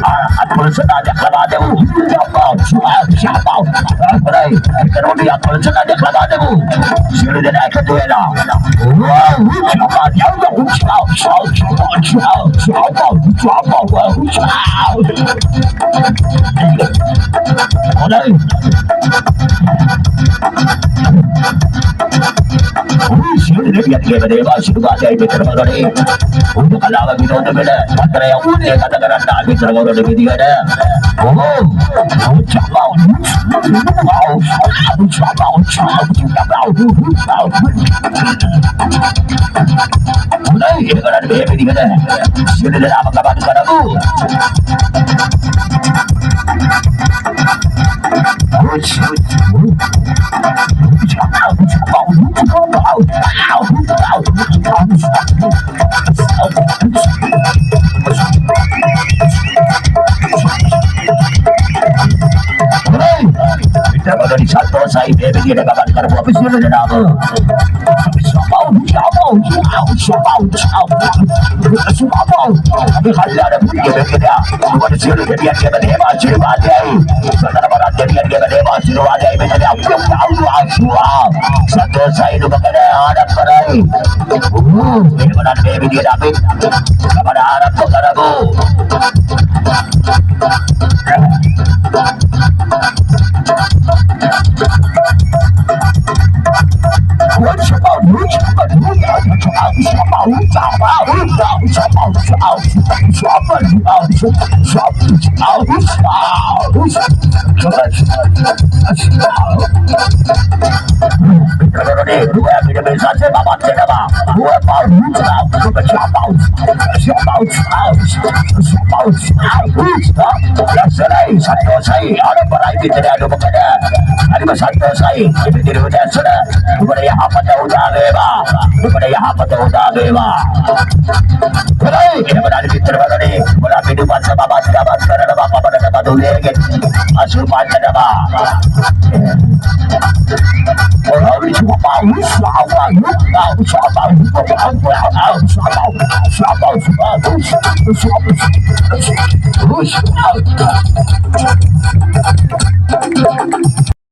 At pulsa na deklarada mo. Siapaw. Aray, pero di at pulsa na deklarada mo. Sino din ay katuwela? Wow, siapaw. Aray. Sino din ay katuwela? Sino ba ay katuwela? Untuk kalaban bino na bina. Patra yung uli. Katagaran na kami trabaho na binigan na. Oh, chapaw. Unay, ini ka na binigan na. Sino na lamang kapan ka na mo? Kita dari satu saya bebek kapan kapan profesional dan apa? Siapa? Tapi kalau ada bunyi beda, bukan siapa dia beda siapa dia. Saudara barat dia beda siapa dia beda. Satu saya itu bekerja ada perai. Ini mana bebek dia dapat? Kepada Arab saudaraku.